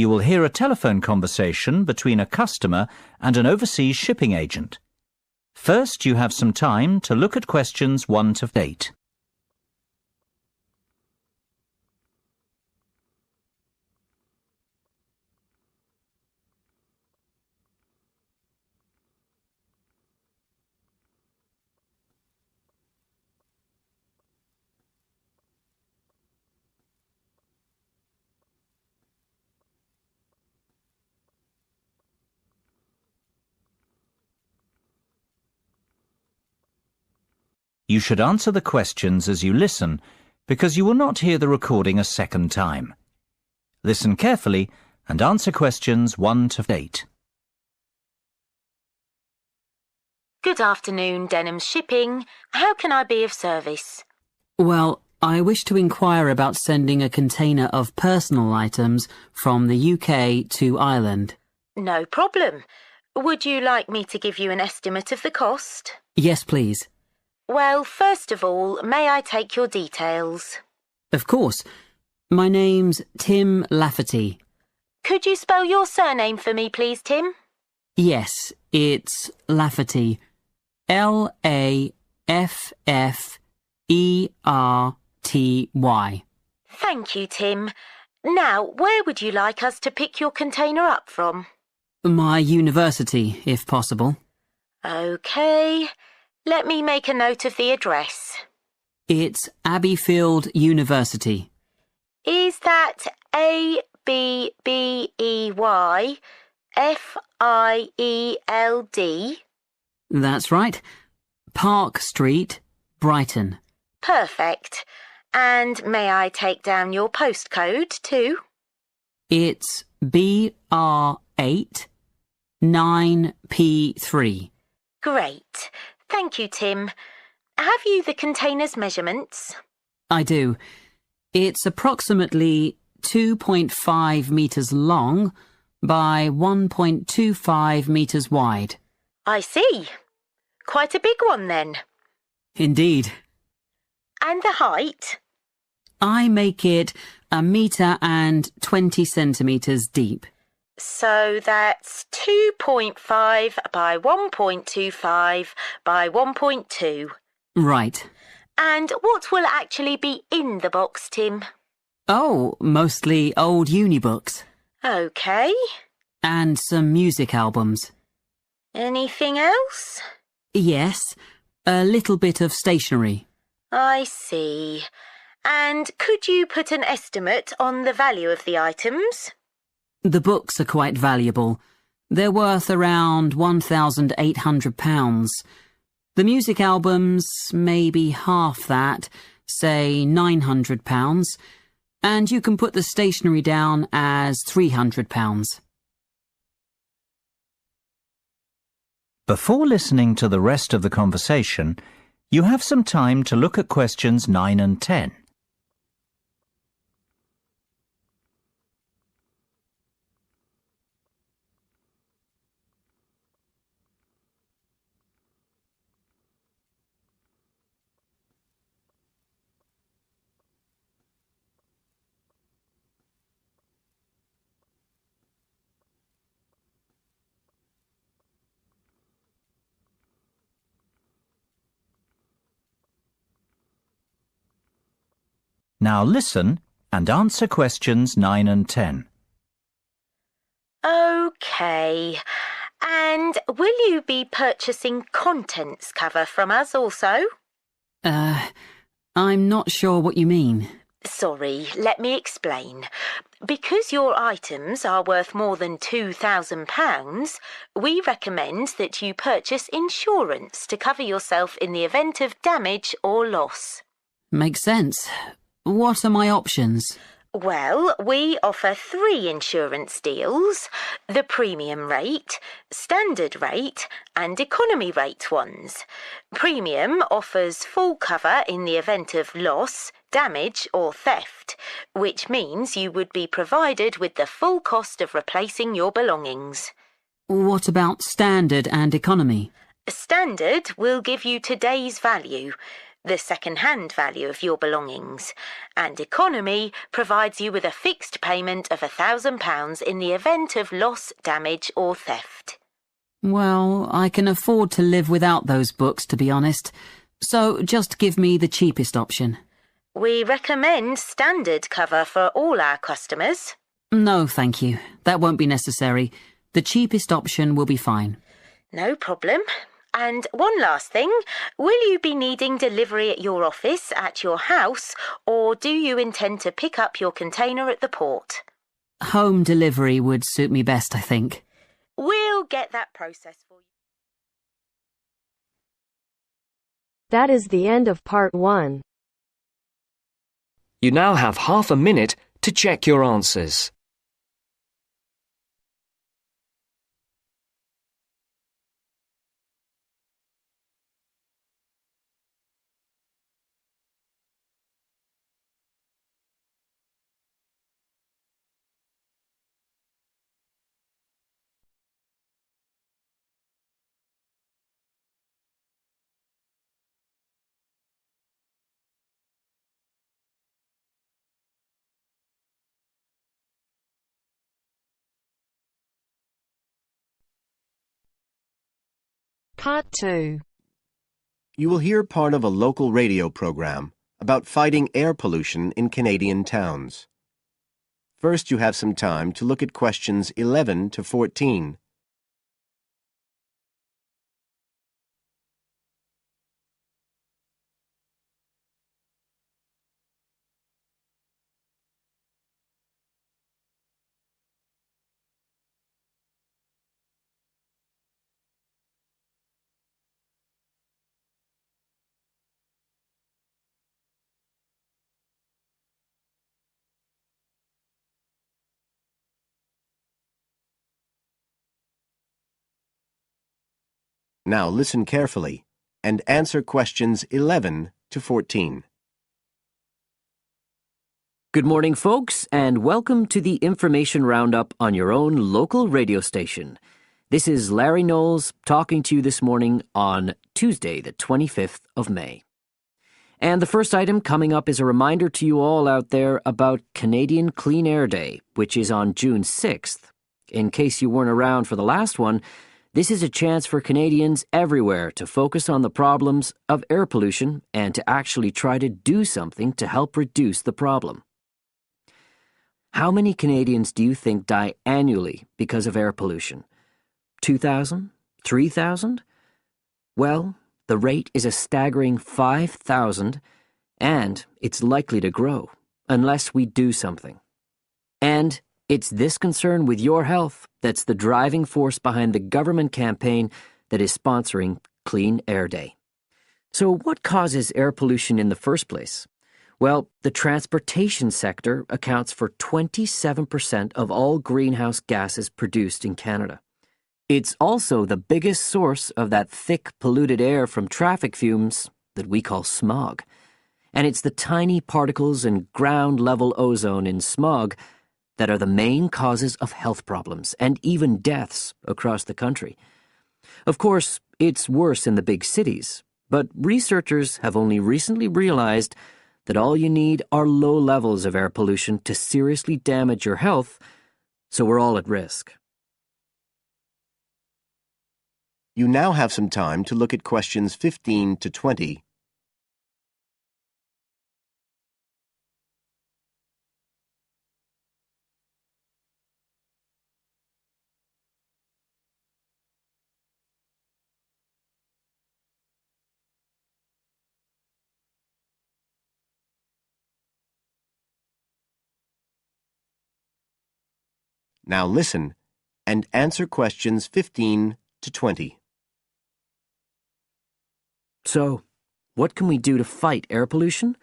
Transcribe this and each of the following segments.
you will hear a telephone conversation between a customer and an overseas shipping agent. First, you have some time to look at questions 1 to 8. You should answer the questions as you listen, because you will not hear the recording a second time. Listen carefully and answer questions 1 to 8. Good afternoon, Denham Shipping. How can I be of service? Well, I wish to inquire about sending a container of personal items from the UK to Ireland. No problem. Would you like me to give you an estimate of the cost? Yes, please. Well, first of all, may I take your details? Of course. My name's Tim Lafferty. Could you spell your surname for me, please, Tim? Yes, it's Lafferty. L-A-F-F-E-R-T-Y. Thank you, Tim. Now, where would you like us to pick your container up from? My university, if possible. OK. Let me make a note of the address. It's Abbeyfield University. Is that A-B-B-E-Y-F-I-E-L-D? That's right. Park Street, Brighton. Perfect. And may I take down your postcode too? It's BR8 9P3. Great. Thank you, Tim. Have you the container's measurements? I do. It's approximately 2.5 metres long by 1.25 metres wide. I see. Quite a big one then. Indeed. And the height? I make it 1 metre and 20 centimetres deep. So that's 2.5 by 1.25 by 1.2. Right. And what will actually be in the box, Tim? Oh, mostly old uni books. OK. And some music albums. Anything else? Yes, a little bit of stationery. I see. And could you put an estimate on the value of the items? The books are quite valuable. They're worth around £1,800. The music albums, maybe half that, say £900. And you can put the stationery down as £300. Before listening to the rest of the conversation, you have some time to look at questions 9 and 10. Now listen and answer questions 9 and 10. OK. And will you be purchasing contents cover from us also? I'm not sure what you mean. Sorry, let me explain. Because your items are worth more than £2,000, we recommend that you purchase insurance to cover yourself in the event of damage or loss. Makes sense. What are my options? Well, we offer 3 insurance deals: the premium rate, standard rate and economy rate ones. Premium offers full cover in the event of loss, damage or theft, which means you would be provided with the full cost of replacing your belongings. What about standard and economy? Standard will give you today's value. the second-hand value of your belongings, and economy provides you with a fixed payment of £1,000 in the event of loss, damage or theft. Well, I can afford to live without those books, to be honest. So just give me the cheapest option. We recommend standard cover for all our customers. No, thank you. That won't be necessary. The cheapest option will be fine. No problem. And one last thing, will you be needing delivery at your office, at your house, or do you intend to pick up your container at the port? Home delivery would suit me best, I think. We'll get that process for you. That is the end of part 1. You now have half a minute to check your answers. Part 2. You will hear part of a local radio program about fighting air pollution in Canadian towns. First, you have some time to look at questions 11 to 14. Now listen carefully and answer questions 11 to 14. Good morning, folks, and welcome to the information roundup on your own local radio station. This is Larry Knowles talking to you this morning on Tuesday, the 25th of May. And the first item coming up is a reminder to you all out there about Canadian Clean Air Day, which is on June 6th. In case you weren't around for the last one, this is a chance for Canadians everywhere to focus on the problems of air pollution and to actually try to do something to help reduce the problem. How many Canadians do you think die annually because of air pollution? 2,000? 3,000? Well, the rate is a staggering 5,000, and it's likely to grow unless we do something. And it's this concern with your health that's the driving force behind the government campaign that is sponsoring Clean Air Day. So what causes air pollution in the first place? Well, the transportation sector accounts for 27% of all greenhouse gases produced in Canada. It's also the biggest source of that thick, polluted air from traffic fumes that we call smog. And it's the tiny particles and ground-level ozone in smog that are the main causes of health problems and even deaths across the country. Of course, it's worse in the big cities, but researchers have only recently realized that all you need are low levels of air pollution to seriously damage your health, so we're all at risk. You now have some time to look at questions 15 to 20. Now listen and answer questions 15 to 20. So, what can we do to fight air pollution?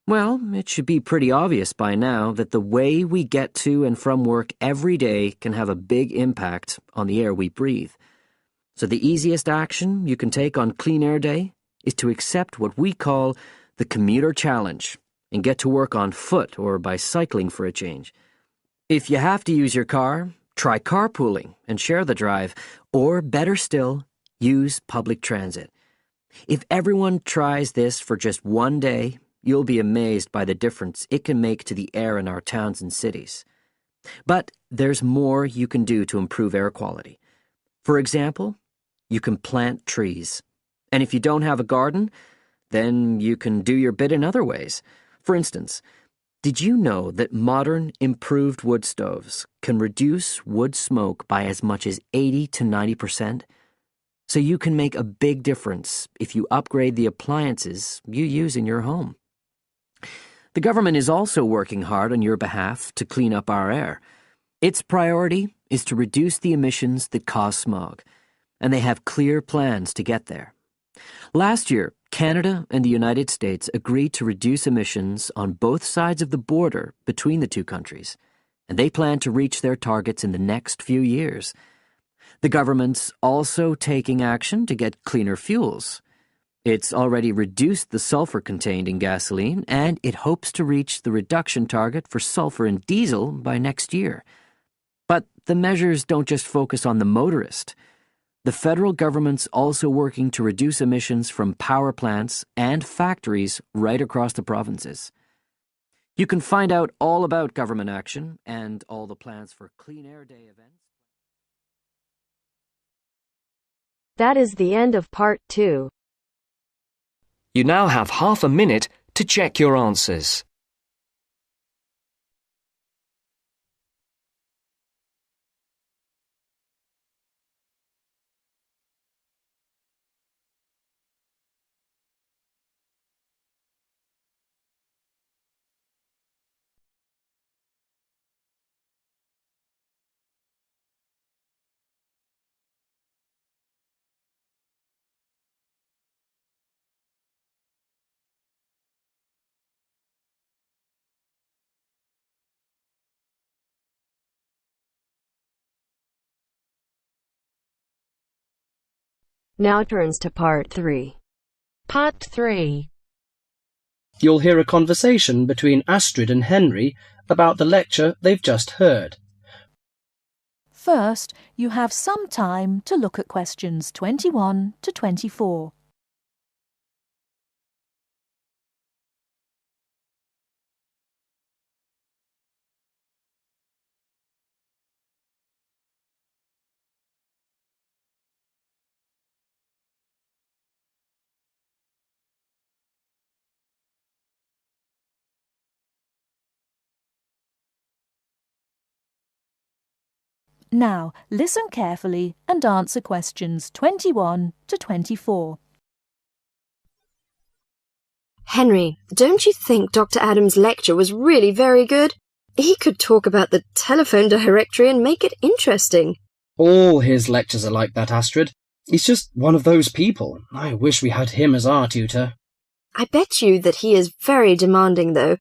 Well, it should be pretty obvious by now that the way we get to and from work every day can have a big impact on the air we breathe. So the easiest action you can take on Clean Air Day is to accept what we call the commuter challenge and get to work on foot or by cycling for a change. If you have to use your car, try carpooling and share the drive, or better still, use public transit. If everyone tries this for just one day, you'll be amazed by the difference it can make to the air in our towns and cities. But there's more you can do to improve air quality. For example, you can plant trees. And if you don't have a garden, then you can do your bit in other ways. For instance, did you know that modern, improved wood stoves can reduce wood smoke by as much as 80 to 90%? So you can make a big difference if you upgrade the appliances you use in your home. The government is also working hard on your behalf to clean up our air. Its priority is to reduce the emissions that cause smog, and they have clear plans to get there. Last year, Canada and the United States agreed to reduce emissions on both sides of the border between the two countries, and they plan to reach their targets in the next few years. The government's also taking action to get cleaner fuels. It's already reduced the sulfur contained in gasoline, and it hopes to reach the reduction target for sulfur in diesel by next year. But the measures don't just focus on the motorist. The federal government's also working to reduce emissions from power plants and factories right across the provinces. You can find out all about government action and all the plans for Clean Air Day events. That is the end of part 2. You now have half a minute to check your answers. Now turns to part 3. Part 3. You'll hear a conversation between Astrid and Henry about the lecture they've just heard. First, you have some time to look at questions 21 to 24. Now, listen carefully and answer questions 21 to 24. Henry, don't you think Dr. Adams' lecture was really very good? He could talk about the telephone directory and make it interesting. All his lectures are like that, Astrid. He's just one of those people. I wish we had him as our tutor. I bet you that he is very demanding, though.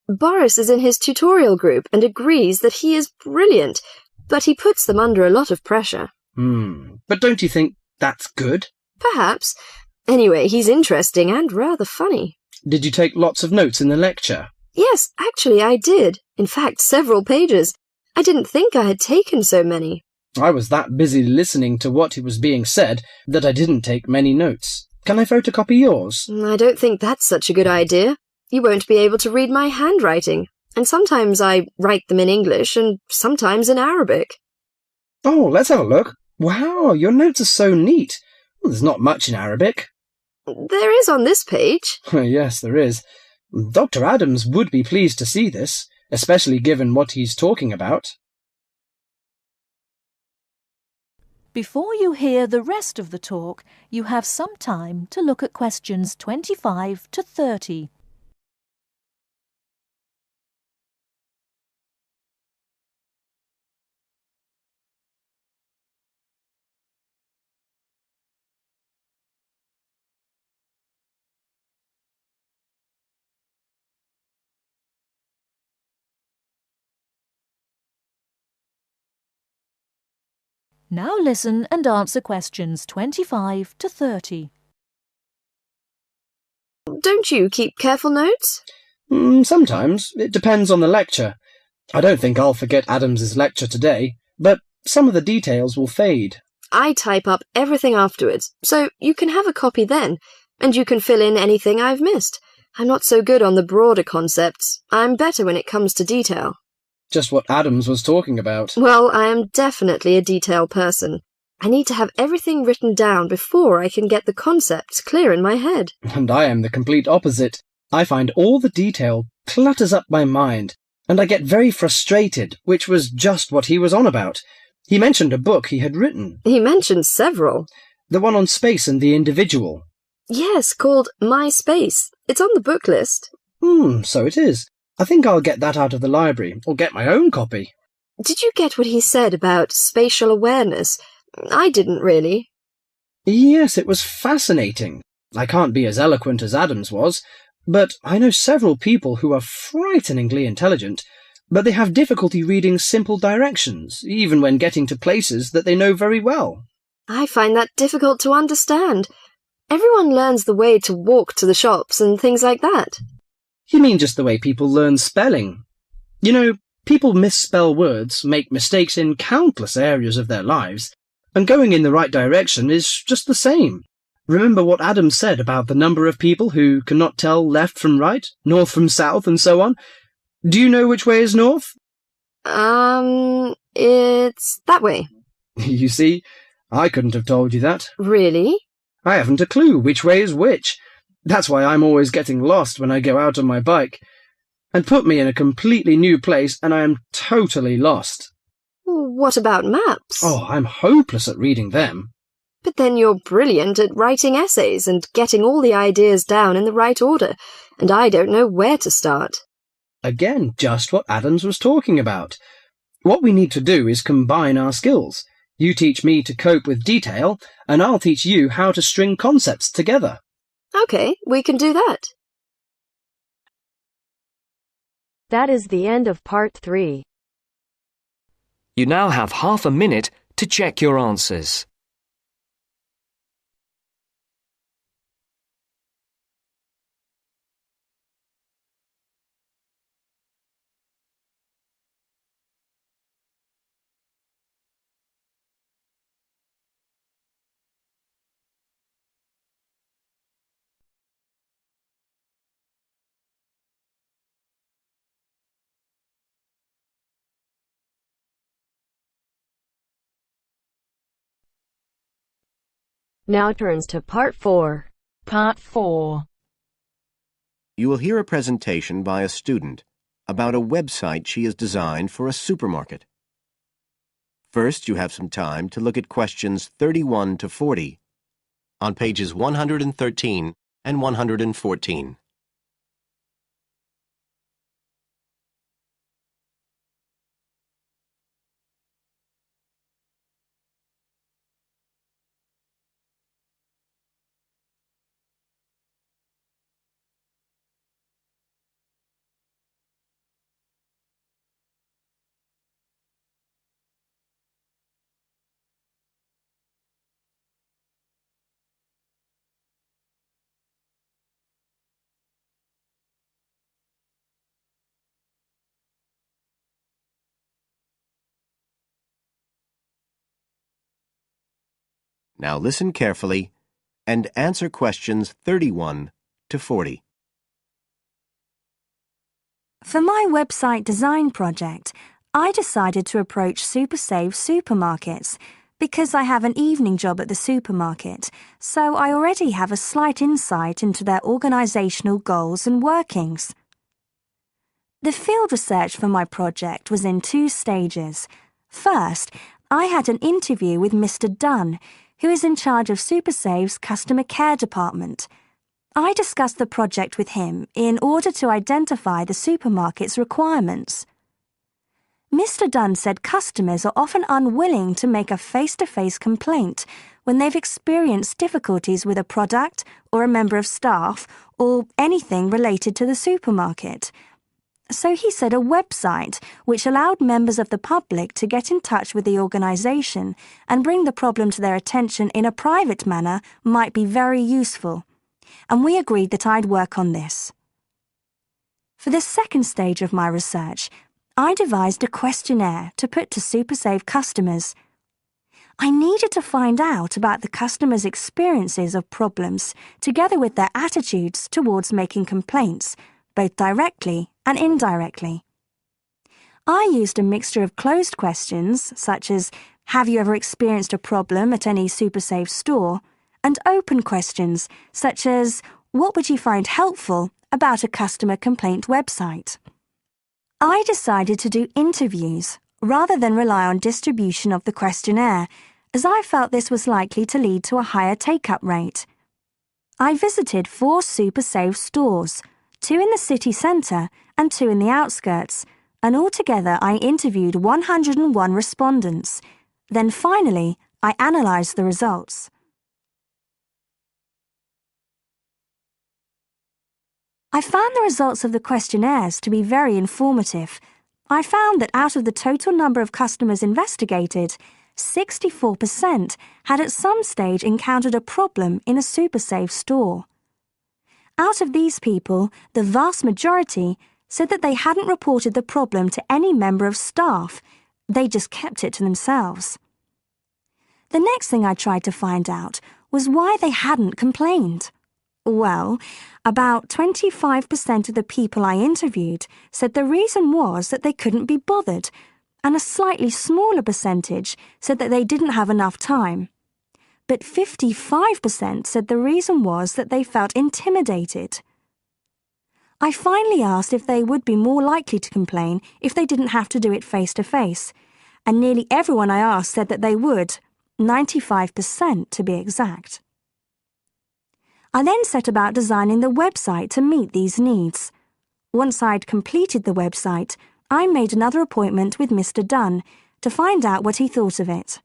Boris is in his tutorial group and agrees that he is brilliant, but he puts them under a lot of pressure. But don't you think that's good? Perhaps. Anyway, he's interesting and rather funny. Did you take lots of notes in the lecture? Yes, actually I did. In fact, several pages. I didn't think I had taken so many. I was that busy listening to what was being said that I didn't take many notes. Can I photocopy yours? I don't think that's such a good idea. You won't be able to read my handwriting. And sometimes I write them in English and sometimes in Arabic. Oh, let's have a look. Wow, your notes are so neat. Well, there's not much in Arabic. There is on this page. Yes, there is. Dr. Adams would be pleased to see this, especially given what he's talking about. Before you hear the rest of the talk, you have some time to look at questions 25 to 30. Now listen and answer questions 25 to 30. Don't you keep careful notes? Sometimes. It depends on the lecture. I don't think I'll forget Adams's lecture today, but some of the details will fade. I type up everything afterwards, so you can have a copy then, and you can fill in anything I've missed. I'm not so good on the broader concepts. I'm better when it comes to detail. Just what Adams was talking about. Well, I am definitely a detail person. I need to have everything written down before I can get the concepts clear in my head. And I am the complete opposite. I find all the detail clutters up my mind, and I get very frustrated, which was just what he was on about. He mentioned a book he had written. He mentioned several. The one on space and the individual. Yes, called My Space. It's on the book list. So it is. I think I'll get that out of the library, or get my own copy. Did you get what he said about spatial awareness? I didn't really. Yes, it was fascinating. I can't be as eloquent as Adams was, but I know several people who are frighteningly intelligent, but they have difficulty reading simple directions, even when getting to places that they know very well. I find that difficult to understand. Everyone learns the way to walk to the shops and things like that. You mean just the way people learn spelling? You know, people misspell words, make mistakes in countless areas of their lives, and going in the right direction is just the same. Remember what Adam said about the number of people who cannot tell left from right, north from south, and so on? Do you know which way is north? It's that way. You see, I couldn't have told you that. Really? I haven't a clue which way is which. That's why I'm always getting lost when I go out on my bike. And put me in a completely new place and I am totally lost. What about maps? Oh, I'm hopeless at reading them. But then you're brilliant at writing essays and getting all the ideas down in the right order, and I don't know where to start. Again, just what Adams was talking about. What we need to do is combine our skills. You teach me to cope with detail, and I'll teach you how to string concepts together. Okay, we can do that. That is the end of part 3. You now have half a minute to check your answers. Now turns to part 4. Part 4. You will hear a presentation by a student about a website she has designed for a supermarket. First, you have some time to look at questions 31 to 40 on pages 113 and 114. Now listen carefully and answer questions 31 to 40. For my website design project, I decided to approach SuperSave supermarkets because I have an evening job at the supermarket, so I already have a slight insight into their organisational goals and workings. The field research for my project was in 2 stages. First, I had an interview with Mr. Dunn, who is in charge of SuperSave's customer care department. I discussed the project with him in order to identify the supermarket's requirements. Mr. Dunn said customers are often unwilling to make a face-to-face complaint when they've experienced difficulties with a product or a member of staff or anything related to the supermarket. So he said a website which allowed members of the public to get in touch with the organisation and bring the problem to their attention in a private manner might be very useful, and we agreed that I'd work on this. For the second stage of my research, I devised a questionnaire to put to SuperSave customers. I needed to find out about the customers' experiences of problems, together with their attitudes towards making complaints, both directly and indirectly. I used a mixture of closed questions, such as, have you ever experienced a problem at any SuperSave store? And open questions, such as, what would you find helpful about a customer complaint website? I decided to do interviews rather than rely on distribution of the questionnaire, as I felt this was likely to lead to a higher take-up rate. I visited 4 SuperSave stores, 2 in the city centre and 2 in the outskirts, and altogether I interviewed 101 respondents. Then finally, I analysed the results. I found the results of the questionnaires to be very informative. I found that out of the total number of customers investigated, 64% had at some stage encountered a problem in a SuperSave store. Out of these people, the vast majority said that they hadn't reported the problem to any member of staff. They just kept it to themselves. The next thing I tried to find out was why they hadn't complained. Well, about 25% of the people I interviewed said the reason was that they couldn't be bothered, and a slightly smaller percentage said that they didn't have enough time. But 55% said the reason was that they felt intimidated. I finally asked if they would be more likely to complain if they didn't have to do it face to face, and nearly everyone I asked said that they would, 95% to be exact. I then set about designing the website to meet these needs. Once I'd completed the website, I made another appointment with Mr. Dunn to find out what he thought of it.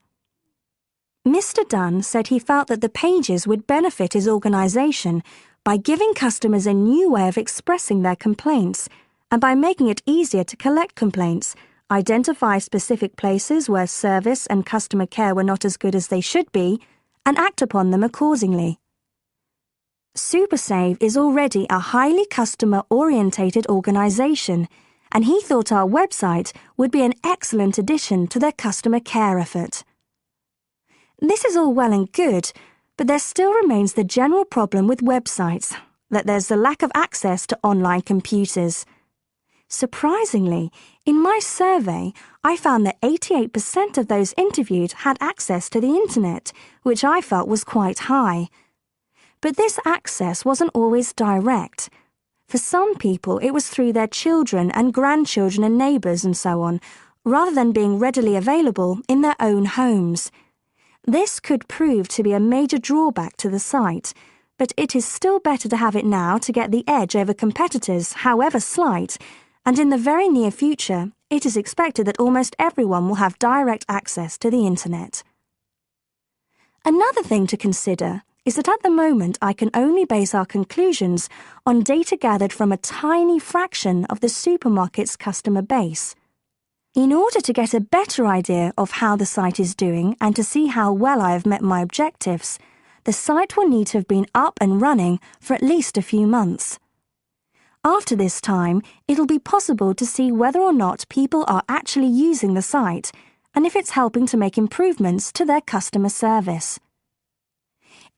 Mr. Dunn said he felt that the pages would benefit his organisation by giving customers a new way of expressing their complaints and by making it easier to collect complaints, identify specific places where service and customer care were not as good as they should be, and act upon them accordingly. SuperSave is already a highly customer-orientated organisation, and he thought our website would be an excellent addition to their customer care effort. This is all well and good, but there still remains the general problem with websites, that there's the lack of access to online computers. Surprisingly, in my survey, I found that 88% of those interviewed had access to the internet, which I felt was quite high. But this access wasn't always direct. For some people, it was through their children and grandchildren and neighbours and so on, rather than being readily available in their own homes. This could prove to be a major drawback to the site, but it is still better to have it now to get the edge over competitors, however slight, and in the very near future, it is expected that almost everyone will have direct access to the internet. Another thing to consider is that at the moment I can only base our conclusions on data gathered from a tiny fraction of the supermarket's customer base. In order to get a better idea of how the site is doing and to see how well I have met my objectives, the site will need to have been up and running for at least a few months. After this time, it'll be possible to see whether or not people are actually using the site and if it's helping to make improvements to their customer service.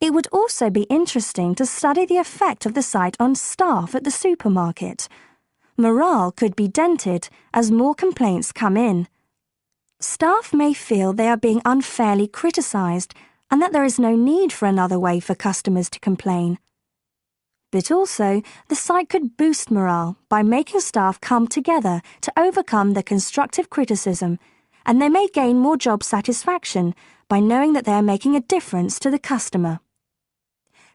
It would also be interesting to study the effect of the site on staff at the supermarket. Morale could be dented as more complaints come in. Staff may feel they are being unfairly criticised and that there is no need for another way for customers to complain. But also, the site could boost morale by making staff come together to overcome the constructive criticism, and they may gain more job satisfaction by knowing that they are making a difference to the customer.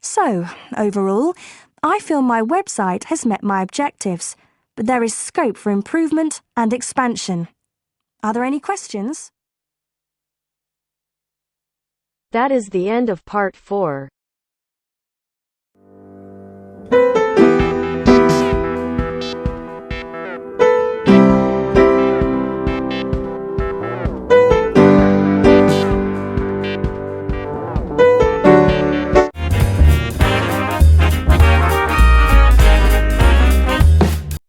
So, overall, I feel my website has met my objectives, but there is scope for improvement and expansion. Are there any questions? That is the end of part 4.